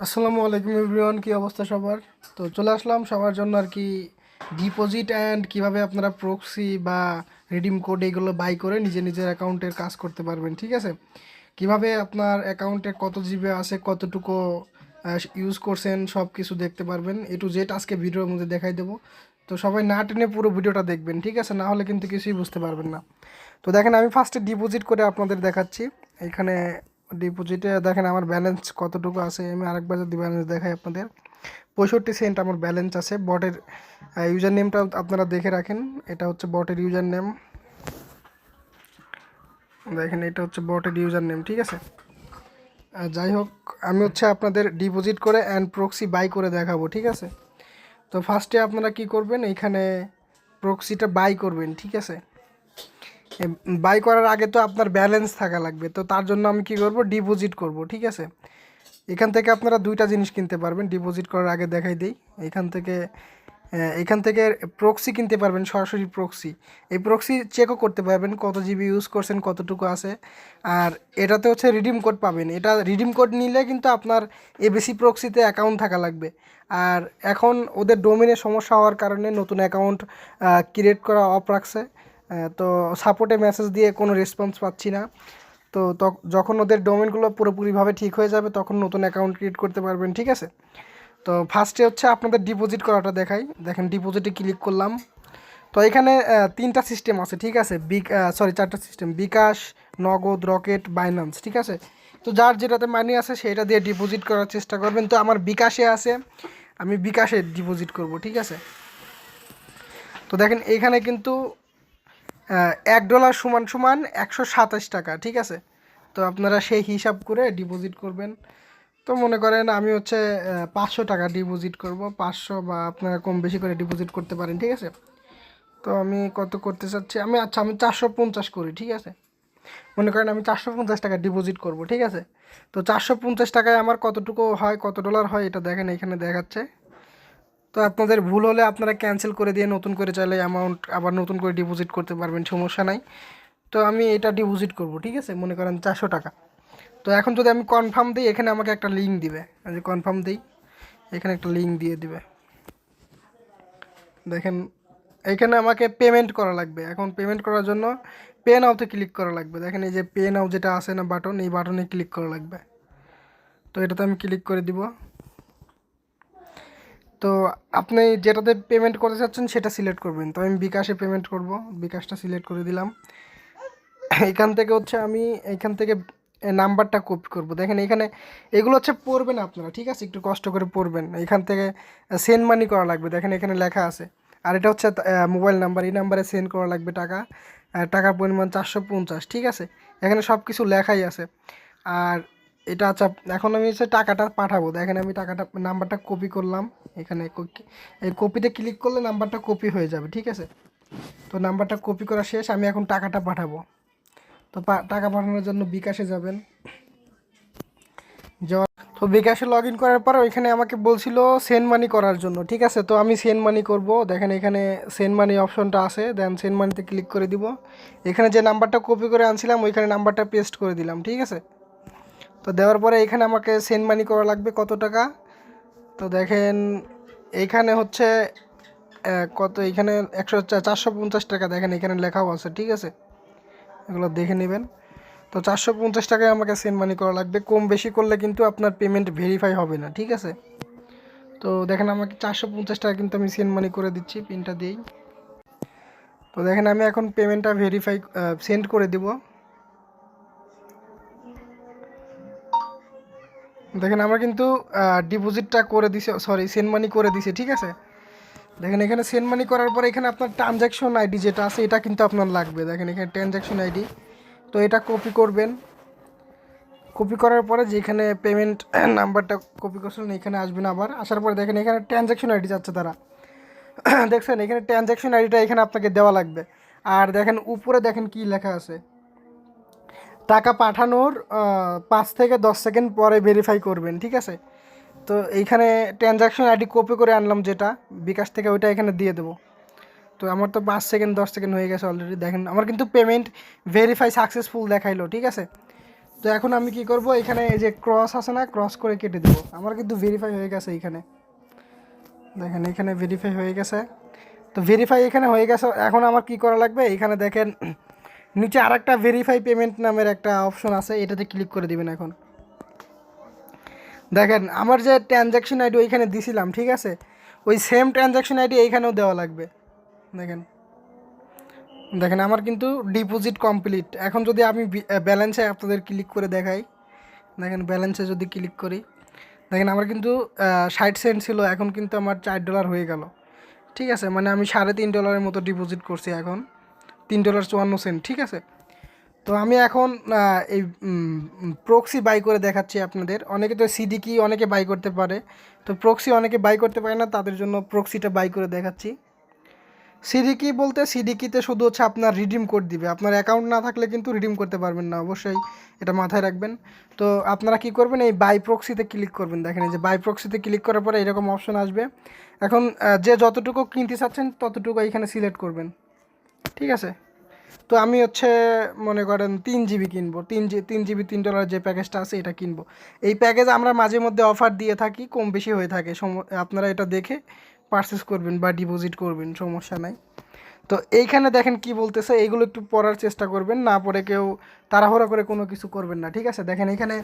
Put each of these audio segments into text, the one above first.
আসসালামু আলাইকুম এভরিওয়ান, কি অবস্থা সবার? তো চলে আসলাম সবার জন্য আর কি ডিপোজিট অ্যান্ড কিভাবে আপনারা প্রক্সি বা রিডিম কোড এগুলো বাই করে নিজের অ্যাকাউন্টের কাজ করতে পারবেন। ঠিক আছে, কিভাবে আপনার অ্যাকাউন্টে কত জিবি আছে, কতটুকু ইউজ করছেন, সব কিছু দেখতে পারবেন। A to Z আজকে ভিডিওর মধ্যে দেখাই দেবো। তো সবাই না টেনে পুরো ভিডিওটা দেখবেন, ঠিক আছে? না হলে কিন্তু কিছুই বুঝতে পারবেন না। তো দেখেন, আমি ফার্স্টে ডিপোজিট করে আপনাদের দেখাচ্ছি। এখানে ডিপোজিটে দেখেন আমার ব্যালেন্স কতটুকু আছে। আমি আরেকবার যদি ব্যালেন্স দেখাই আপনাদের, 65 সেন্ট আমার ব্যালেন্স আছে। বটের ইউজার নেমটা আপনারা দেখে রাখেন, এটা হচ্ছে বটের ইউজার নেম। দেখেন, এটা হচ্ছে বটের ইউজার নেম, ঠিক আছে? যাই হোক, আমি হচ্ছে আপনাদের ডিপোজিট করে অ্যান্ড প্রক্সি বাই করে দেখাবো, ঠিক আছে? তো ফার্স্টে আপনারা কি করবেন, এইখানে প্রক্সিটা বাই করবেন, ঠিক আছে? বাই করার আগে তো আপনার ব্যালেন্স থাকা লাগবে, তো তার জন্য আমি কি করব, ডিপোজিট করব, ঠিক আছে? এখান থেকে আপনারা দুইটা জিনিস কিনতে পারবেন ডিপোজিট করার আগে দেখাই দিই। এখান থেকে প্রক্সি কিনতে পারবেন, সরাসরি প্রক্সি। এই প্রক্সি চেকও করতে পারবেন কত জিবি ইউজ করছেন, কতটুকু আছে। আর এটাতে হচ্ছে রিডিম কোড পাবেন। এটা রিডিম কোড নিলে কিন্তু আপনার এবিসি প্রক্সিতে অ্যাকাউন্ট থাকা লাগবে। আর এখন ওদের ডোমেনের সমস্যা হওয়ার কারণে নতুন অ্যাকাউন্ট ক্রিয়েট করা অফ রাখছে। তো সাপোর্টে মেসেজ দিয়ে কোনো রেসপন্স পাচ্ছি না। তো যখন ওদের ডোমেনগুলো পুরোপুরিভাবে ঠিক হয়ে যাবে তখন নতুন অ্যাকাউন্ট ক্রিয়েট করতে পারবেন, ঠিক আছে? তো ফার্স্টে হচ্ছে আপনাদের ডিপোজিট করাটা দেখাই। দেখেন, ডিপোজিটে ক্লিক করলাম। তো এখানে তিনটা সিস্টেম আছে, ঠিক আছে? চারটা সিস্টেম: বিকাশ, নগদ, রকেট, বাইন্যান্স, ঠিক আছে? তো যার যেটাতে মানি আছে সেটা দিয়ে ডিপোজিট করার চেষ্টা করবেন। তো আমার বিকাশে আছে, আমি বিকাশে ডিপোজিট করব, ঠিক আছে? তো দেখেন, এইখানে কিন্তু $1 সমান সমান 127 টাকা, ঠিক আছে? তো আপনারা সেই হিসাব করে ডিপোজিট করবেন। তো মনে করেন আমি হচ্ছে 500 টাকা ডিপোজিট করব, 500 বা আপনারা কম বেশি করে ডিপোজিট করতে পারেন, ঠিক আছে? তো আমি কত করতে চাচ্ছি, আমি 450 করি, ঠিক আছে? মনে করেন আমি 450 টাকা ডিপোজিট করব, ঠিক আছে? তো 450 টাকায় আমার কতটুকু হয়, কত ডলার হয়, এটা দেখেন এখানে দেখাচ্ছে। তো আপনাদের ভুল হলে আপনারা ক্যান্সেল করে দিয়ে নতুন করে চাইলে অ্যামাউন্ট আবার নতুন করে ডিপোজিট করতে পারবেন, সমস্যা নাই। তো আমি এটা ডিপোজিট করব, ঠিক আছে? মনে করেন 400 টাকা। তো এখন যদি আমি কনফার্ম দিই, এখানে আমাকে একটা লিঙ্ক দিবে। আমি যদি কনফার্ম দিই, এখানে একটা লিঙ্ক দিয়ে দিবে। দেখেন, এখানে আমাকে পেমেন্ট করা লাগবে। এখন পেমেন্ট করার জন্য পে নাওতে ক্লিক করা লাগবে। দেখেন, এই যে পে নাও যেটা আছে না বাটন, এই বাটনে ক্লিক করা লাগবে। তো এটাতে আমি ক্লিক করে দিব। তো আপনি যেটাতে পেমেন্ট করতে চাচ্ছেন সেটা সিলেক্ট করবেন। তো আমি বিকাশে পেমেন্ট করব, বিকাশটা সিলেক্ট করে দিলাম। এখান থেকে নাম্বারটা কপি করব। দেখেন এখানে এগুলো হচ্ছে পড়বেন আপনারা, ঠিক আছে? একটু কষ্ট করে পড়বেন। এখান থেকে সেন্ড মানি করা লাগবে, দেখেন এখানে লেখা আছে। আর এটা হচ্ছে মোবাইল নাম্বার, এই নাম্বারে সেন্ড করা লাগবে টাকা। টাকার পরিমাণ 450, ঠিক আছে? এখানে সব কিছু লেখাই আছে। আর এটা আচ্ছা, এখন আমি হচ্ছে টাকাটা পাঠাবো। দেখেন, আমি নাম্বারটা কপি করলাম। এখানে এই কপিতে ক্লিক করলে নাম্বারটা কপি হয়ে যাবে, ঠিক আছে? তো নাম্বারটা কপি করা শেষ, আমি এখন টাকাটা পাঠাবো। তো টাকা পাঠানোর জন্য বিকাশে যাবেন। যাওয়ার তো বিকাশে লগ ইন করার পর ওইখানে আমাকে বলছিল সেন্ড মানি করার জন্য, ঠিক আছে? তো আমি সেন্ড মানি করব। দেখেন এখানে সেন্ড মানি অপশনটা আছে, দেন সেন্ড মানিতে ক্লিক করে দিব। এখানে যে নাম্বারটা কপি করে আনছিলাম ওইখানে নাম্বারটা পেস্ট করে দিলাম, ঠিক আছে? তো দেওয়ার পরে এখানে আমাকে সেন্ড মানি করা লাগবে কত টাকা। তো দেখেন এইখানে হচ্ছে কত, এখানে 450 টাকা। দেখেন এখানে লেখাও আছে, ঠিক আছে? এগুলো দেখে নেবেন। তো 450 টাকায় আমাকে সেন্ড মানি করা লাগবে। কম বেশি করলে কিন্তু আপনার পেমেন্ট ভেরিফাই হবে না, ঠিক আছে? তো দেখেন, আমাকে 450 টাকা কিন্তু আমি সেন্ড মানি করে দিচ্ছি, পিনটা দিই। তো দেখেন, আমি এখন পেমেন্টটা সেন্ড করে দিব। দেখেন আমার কিন্তু ডিপোজিটটা করে দিছে, সরি সেন্ড মানি করে দিছে, ঠিক আছে? দেখেন এখানে সেন্ড মানি করার পরে এখানে আপনার ট্রানজ্যাকশন আইডি যেটা আছে এটা কিন্তু আপনার লাগবে। দেখেন এখানে ট্রানজ্যাকশন আইডি, তো এটা কপি করবেন। কপি করার পরে যেখানে পেমেন্ট নাম্বারটা কপি করছিলেন এখানে আসবেন। আবার আসার পরে দেখেন এখানে ট্রানজ্যাকশন আইডি যাচ্ছে তারা। দেখছেন এখানে ট্রানজ্যাকশন আইডিটা এখানে আপনাকে দেওয়া লাগবে। আর দেখেন উপরে দেখেন কি লেখা আছে, টাকা পাঠানোর 5 থেকে 10 সেকেন্ড পরে ভেরিফাই করবেন, ঠিক আছে? তো এইখানে ট্রানজ্যাকশন আইডি কপি করে আনলাম যেটা বিকাশ থেকে, ওইটা এখানে দিয়ে দেবো। তো আমার তো 5 সেকেন্ড 10 সেকেন্ড হয়ে গেছে অলরেডি। দেখেন আমার কিন্তু পেমেন্ট ভেরিফাই সাকসেসফুল দেখাইলো, ঠিক আছে? তো এখন আমি কি করব, এখানে এই যে ক্রস আছে না, ক্রস করে কেটে দেবো। আমার কিন্তু ভেরিফাই হয়ে গেছে এইখানে, দেখেন এখানে ভেরিফাই হয়ে গেছে। তো ভেরিফাই এখানে হয়ে গেছে। এখন আমার কি করা লাগবে, এখানে দেখেন নিচে আরেকটা ভেরিফাই পেমেন্ট নামের একটা অপশন আছে, এটাতে ক্লিক করে দিবেন। এখন দেখেন আমার যে ট্রানজ্যাকশন আইডি ওইখানে দিছিলাম, ঠিক আছে, ওই সেম ট্রানজ্যাকশন আইডি এইখানেও দেওয়া লাগবে। দেখেন দেখেন আমার কিন্তু ডিপোজিট কমপ্লিট। এখন যদি আমি ব্যালেন্সে আপনাদের ক্লিক করে দেখাই, দেখেন ব্যালেন্সে যদি ক্লিক করি, দেখেন আমার কিন্তু 60 সেন্ট ছিল, এখন কিন্তু আমার $4 হয়ে গেল। ঠিক আছে, মানে আমি $3.5 মতো ডিপোজিট করছি, এখন $3.54। ঠিক আছে, তো আমি এখন এই প্রক্সি বাই করে দেখাচ্ছি আপনাদের। অনেকে তো সিডি অনেকে বাই করতে পারে, তো প্রক্সি অনেকে বাই করতে পারে না, তাদের জন্য প্রক্সিটা বাই করে দেখাচ্ছি। বলতে সিডিকিতে শুধু হচ্ছে আপনার রিডিম কোড দিবে, আপনার অ্যাকাউন্ট না থাকলে কিন্তু রিডিম করতে পারবেন না, অবশ্যই এটা মাথায় রাখবেন। তো আপনারা কি করবেন, এই বাই প্রক্সিতে ক্লিক করবেন। দেখেন এই যে বাই প্রক্সিতে ক্লিক করার পরে এরকম অপশন আসবে। এখন যে যতটুকু কিনতে চাচ্ছেন ততটুকু এইখানে সিলেক্ট করবেন। ঠিক আছে, তো আমি হচ্ছে মনে করেন 3 GB কিনবো, 3 GB $3 যে প্যাকেজটা আছে এটা কিনবো। এই প্যাকেজ আমরা মাঝে মধ্যে অফার দিয়ে থাকি, কম বেশি হয়ে থাকে, আপনারা এটা দেখে পারচেস করবেন বা ডিপোজিট করবেন, সমস্যা নাই। তো এইখানে দেখেন কি বলতেছে, এইগুলো একটু পড়ার চেষ্টা করবেন, না পড়ে কেউ তাড়াহুড়া করে কোনো কিছু করবেন না। ঠিক আছে, দেখেন এখানে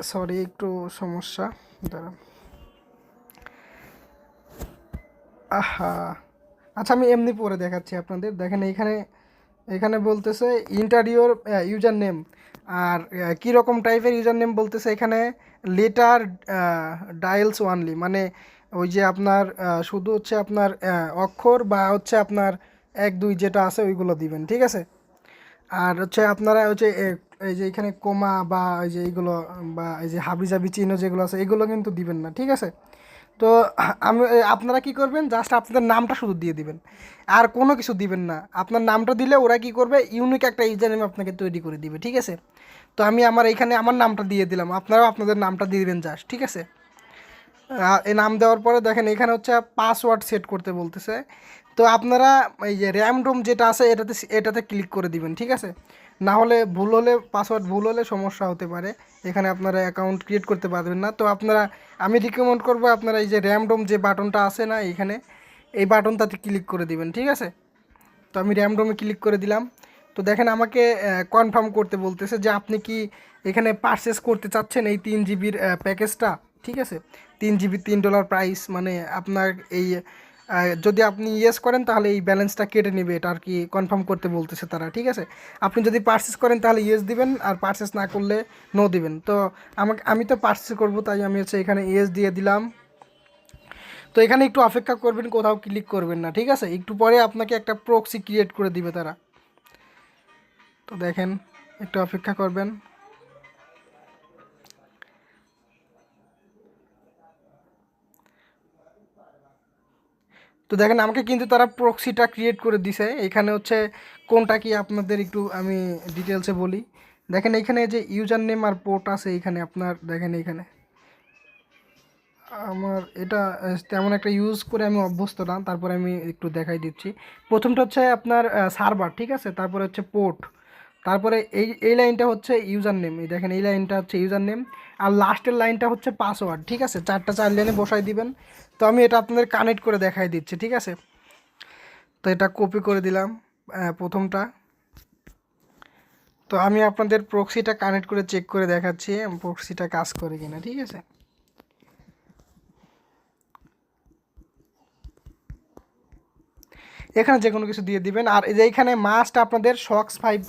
সরি একটু সমস্যা, দাঁড়ান। আহা, আচ্ছা আমি এমনি পরে দেখাচ্ছি আপনাদের। দেখেন এইখানে এখানে বলতেছে ইন্টারিওর ইউজার নেম, আর কীরকম টাইপের ইউজার নেম বলতেছে এখানে, লেটার ডায়ালস ওয়ানলি, মানে ওই যে আপনার শুধু হচ্ছে আপনার অক্ষর বা হচ্ছে আপনার 1 2 যেটা আছে ওইগুলো দিবেন। ঠিক আছে, আর হচ্ছে আপনারা হচ্ছে এই যে এখানে কোমা বা এই যে এইগুলো বা এই যে হাবিজাবি চিহ্ন যেগুলো আছে এগুলো কিন্তু দিবেন না। ঠিক আছে, তো আমি আপনারা কি করবেন, জাস্ট আপনাদের নামটা শুধু দিয়ে দিবেন, আর কোনো কিছু দিবেন না। আপনার নামটা দিলে ওরা কি করবে, ইউনিক একটা ইউজার নেম আপনাকে তৈরি করে দিবে। ঠিক আছে, তো আমি আমার এইখানে আমার নামটা দিয়ে দিলাম, আপনারাও আপনাদের নামটা দিয়ে দিবেন জাস্ট। ঠিক আছে, এই নাম দেওয়ার পরে দেখেন এখানে হচ্ছে পাসওয়ার্ড সেট করতে বলতেছে। তো আপনারা এই যে র্যামডম যেটা আছে এটাতে ক্লিক করে দিবেন। ঠিক আছে, না হলে ভুল হলে, পাসওয়ার্ড ভুল হলে সমস্যা হতে পারে, এখানে আপনারা অ্যাকাউন্ট ক্রিয়েট করতে পারবেন না। তো আপনারা, আমি রিকমেন্ড করবো আপনারা এই যে র্যামডম যে বাটনটা আছে না এখানে, এই বাটনটাতে ক্লিক করে দিবেন। ঠিক আছে, তো আমি র্যামডমে ক্লিক করে দিলাম। তো দেখেন আমাকে কনফার্ম করতে বলতেছে যে আপনি কি এখানে পারচেস করতে চাচ্ছেন এই 3 GB প্যাকেজটা। ঠিক আছে, 3 GB $3 প্রাইস, মানে আপনার এই যদি আপনি ইয়েস করেন তাহলে এই ব্যালেন্সটা কেটে নেবে, এটা আর কি কনফার্ম করতে বলতেছে তারা। ঠিক আছে, আপনি যদি পারচেস করেন তাহলে ইয়েস দিবেন, আর পারচেস না করলে নো দিবেন। তো আমি তো পারচেস করব, তাই আমি হচ্ছে এখানে ইয়েস দিয়ে দিলাম। তো এখানে একটু অপেক্ষা করবেন, কোথাও ক্লিক করবেন না। ঠিক আছে, একটু পরে আপনাকে একটা প্রক্সি ক্রিয়েট করে দিবে তারা। তো দেখেন একটু অপেক্ষা করবেন। তো দেখেন আমাকে কিন্তু তারা প্রক্সিটা ক্রিয়েট করে দিছে। এখানে হচ্ছে কোনটা কি আপনাদের একটু আমি ডিটেলসে বলি। দেখেন এখানে যে ইউজার নেম আর পোর্ট আছে, এখানে আপনার দেখেন এখানে আমার এটা তেমন একটা ইউজ করে আমি অভ্যস্ত না, তারপরে আমি একটু দেখাই দিচ্ছি। প্রথমটা হচ্ছে আপনার সার্ভার। ঠিক আছে, তারপরে হচ্ছে পোর্ট, তারপরে এই লাইনটা হচ্ছে ইউজার নেম, এই দেখেন এই লাইনটা হচ্ছে ইউজার নেম, আর লাস্টের লাইনটা হচ্ছে পাসওয়ার্ড। ঠিক আছে, 4 লাইনে বসাই দিবেন। তো আমি এটা আপনাদের কানেক্ট করে দেখাই দিচ্ছি। ঠিক আছে, তো এটা কপি করে দিলাম প্রথমটা। তো আমি আপনাদের প্রক্সিটা কানেক্ট করে চেক করে দেখাচ্ছি প্রক্সিটা কাজ করে কিনা। ঠিক আছে, এখানে যে কোনো কিছু দিয়ে দিবেন। আর এই যে এইখানে মাস্ট আপনাদের SOX 5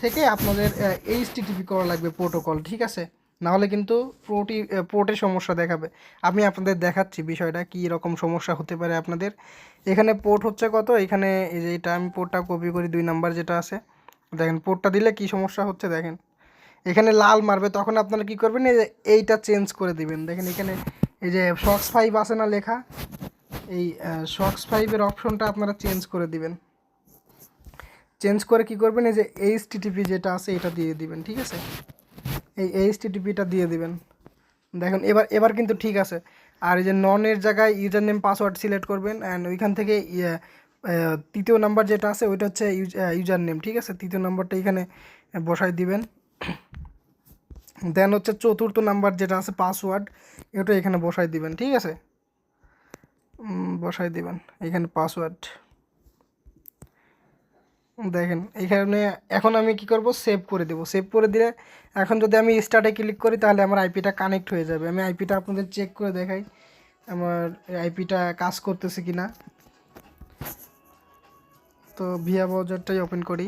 থেকে আপনাদের HTTP করা লাগবে প্রোটোকল। ঠিক আছে, নাহলে কিন্তু পোর্টের সমস্যা দেখাবে। আমি আপনাদের দেখাচ্ছি বিষয়টা কী রকম সমস্যা হতে পারে আপনাদের। এখানে পোর্ট হচ্ছে কত, এখানে এই যে এটা আমি পোর্টটা কপি করি, 2 নাম্বার যেটা আছে, দেখেন পোর্টটা দিলে কি সমস্যা হচ্ছে। দেখেন এখানে লাল মারবে, তখন আপনারা কী করবেন, এই যে এইটা চেঞ্জ করে দিবেন। দেখেন এখানে এই যে SOX 5 আছে না লেখা, এই SOX 5-এর অপশনটা আপনারা চেঞ্জ করে দিবেন। চেঞ্জ করে কি করবেন, এই যে HTTP যেটা আছে এটা দিয়ে দিবেন। ঠিক আছে, এই HTTPটা দিয়ে দিবেন। দেখুন এবার কিন্তু ঠিক আছে। আর এই যে ননের জায়গায় ইউজার নেম পাসওয়ার্ড সিলেক্ট করবেন, অ্যান্ড ওইখান থেকে তৃতীয় নাম্বার যেটা আছে ওইটা হচ্ছে ইউজার নেম, ঠিক আছে। তৃতীয় নাম্বারটা এখানে বসাই দিবেন। দেন হচ্ছে চতুর্থ নাম্বার যেটা আছে পাসওয়ার্ড, এটা এখানে বসাই দিবেন, ঠিক আছে। বসাই দিবেন এখানে পাসওয়ার্ড। দেখেন এখানে এখন আমি কি করব, সেভ করে দেব। সেভ করে দিলে এখন যদি আমি স্টার্টে ক্লিক করি তাহলে আমার আইপিটা কানেক্ট হয়ে যাবে। আমি আইপিটা আপনাদের চেক করে দেখাই আমার আইপিটা কাজ করতেছে কি না। তো ভিয়া ব্রাউজারটাই ওপেন করি।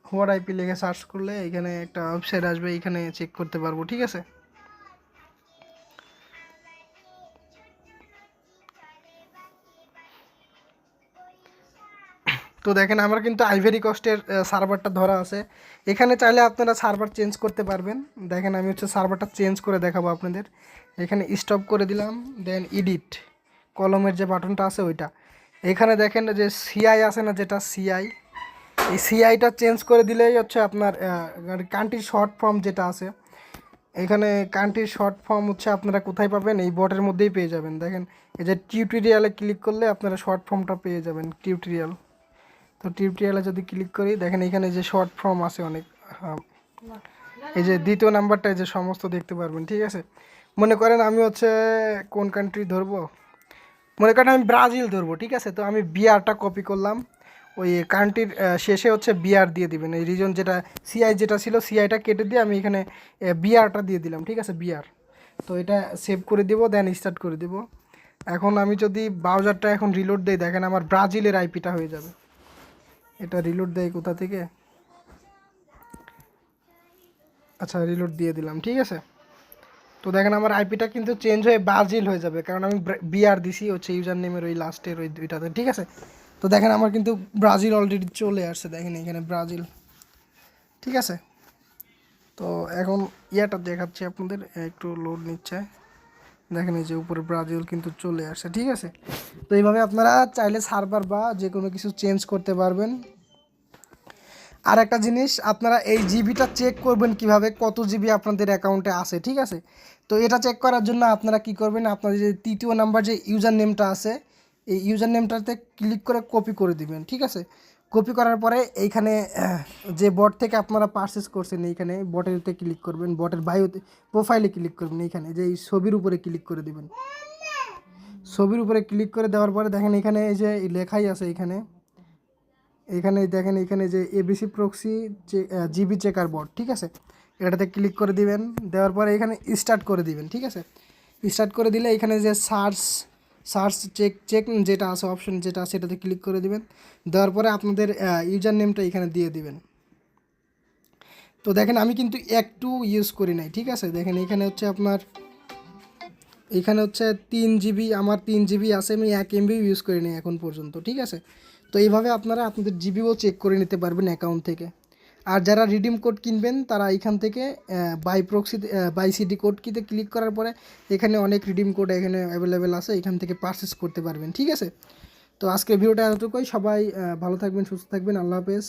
হোয়াট আইপি লিখে সার্চ করলে এখানে একটা ওয়েবসাইট আসবে, এখানে চেক করতে পারবো, ঠিক আছে। তো দেখেন আমার কিন্তু আইভেরি কোস্টের সার্ভারটা ধরা আছে। এখানে চাইলে আপনারা সার্ভার চেঞ্জ করতে পারবেন। দেখেন আমি হচ্ছে সার্ভারটা চেঞ্জ করে দেখাবো আপনাদের। এখানে স্টপ করে দিলাম, দেন এডিট কলমের যে বাটনটা আছে ওইটা। এখানে দেখেন যে সিআই আছে না, যেটা সিআই, এই সিআইটা চেঞ্জ করে দিলেই হচ্ছে আপনার কান্ট্রি শর্ট ফর্ম যেটা আছে, এখানে কান্ট্রির শর্ট ফর্ম হচ্ছে আপনারা কোথায় পাবেন, এই বটের মধ্যেই পেয়ে যাবেন। দেখেন এই যে টিউটোরিয়ালে ক্লিক করলে আপনারা শর্ট ফর্মটা পেয়ে যাবেন, টিউটোরিয়াল। তো টিউটোরিয়ালে যদি ক্লিক করি দেখেন এখানে যে শর্ট ফর্ম আছে অনেক, এই যে দ্বিতীয় নাম্বারটা এই যে সমস্ত দেখতে পারবেন, ঠিক আছে। মনে করেন আমি হচ্ছে কোন কান্ট্রি ধরবো, মনে করেন আমি ব্রাজিল ধরবো, ঠিক আছে। তো আমি বিআরটা কপি করলাম, ওই কান্ট্রির শেষে হচ্ছে বিআর দিয়ে দিবেন। এই রিজন যেটা সিআই যেটা ছিল, সিআইটা কেটে দিয়ে আমি এখানে বিআরটা দিয়ে দিলাম, ঠিক আছে, বিআর। তো এটা সেভ করে দিব, দেন স্টার্ট করে দিব। এখন আমি যদি ব্রাউজারটা এখন রিলোড দিই, দেখেন আমার ব্রাজিলের আইপিটা হয়ে যাবে। এটা রিলোড দেয় কোথা থেকে, আচ্ছা রিলোড দিয়ে দিলাম, ঠিক আছে। তো দেখেন আমার আইপিটা কিন্তু চেঞ্জ হয়ে ব্রাজিল হয়ে যাবে, কারণ আমি বিআর দিছি হচ্ছে ইউজার নেমের ওই লাস্টের ওই দুইটাতে, ঠিক আছে। তো দেখেন আমার কিন্তু ব্রাজিল অলরেডি চলে আসছে, দেখেন এখানে ব্রাজিল, ঠিক আছে। তো এখন ইয়াটা দেখাচ্ছি আপনাদের, একটু লোড নিচ্ছে। দেখেন এই যে উপরে ব্রাজিল কিন্তু চলে আসছে, ঠিক আছে। তো এইভাবে আপনারা চাইলে সার্ভার বা যে কোনো কিছু চেঞ্জ করতে পারবেন। আর একটা জিনিস, আপনারা এই জিবিটা চেক করবেন কিভাবে, কত জিবি আপনাদের অ্যাকাউন্টে আছে, ঠিক আছে। তো এটা চেক করার জন্য আপনারা কি করবেন, আপনাদের যে তৃতীয় নাম্বার যে ইউজার নেমটা আছে, এই ইউজার নেমটাতে ক্লিক করে কপি করে দিবেন, ঠিক আছে। কপি করার পরে এইখানে যে বট থেকে আপনারা পারচেস করছেন, এইখানে বটেরতে ক্লিক করবেন, বটের বায়োতে প্রোফাইলে ক্লিক করবেন, এইখানে যে এই ছবির উপরে ক্লিক করে দিবেন। ছবির উপরে ক্লিক করে দেওয়ার পরে দেখেন এখানে এই যে লেখাই আছে, এখানে এখানে দেখেন এখানে যে এবিসি প্রক্সি জিবি চেকার বট, ঠিক আছে। এটাতে ক্লিক করে দিবেন, দেওয়ার পরে এখানে স্টার্ট করে দিবেন, ঠিক আছে। স্টার্ট করে দিলে এখানে যে সার্চ সার্চ চেক চেক যেটা আছে অপশন যেটা আছে এটাতে ক্লিক করে দিবেন। দেওয়ার পরে আপনাদের ইউজার নেমটা এখানে দিয়ে দিবেন। তো দেখেন আমি কিন্তু একটু ইউজ করি নাই, ঠিক আছে। দেখেন এখানে হচ্ছে আপনার এখানে হচ্ছে 3 জিবি, আমার 3 জিবি আছে, আমি 1 MB ইউজ করি নি এখন পর্যন্ত, ঠিক আছে। তো এইভাবে আপনারা আপনাদের জিবিও চেক করে নিতে পারবেন অ্যাকাউন্ট থেকে। আর যারা রিডিম কোড কিনবেন তারা এখান থেকে buy proxy buy CD code কিতে ক্লিক করার পরে এখানে অনেক রিডিম কোড এখানে অ্যাভেলেবেল আছে, এখান থেকে পারচেস করতে পারবেন, ঠিক আছে। তো আজকের ভিডিওটা এতটুকুই। সবাই ভালো থাকবেন, সুস্থ থাকবেন, আল্লাহ হাফেজ।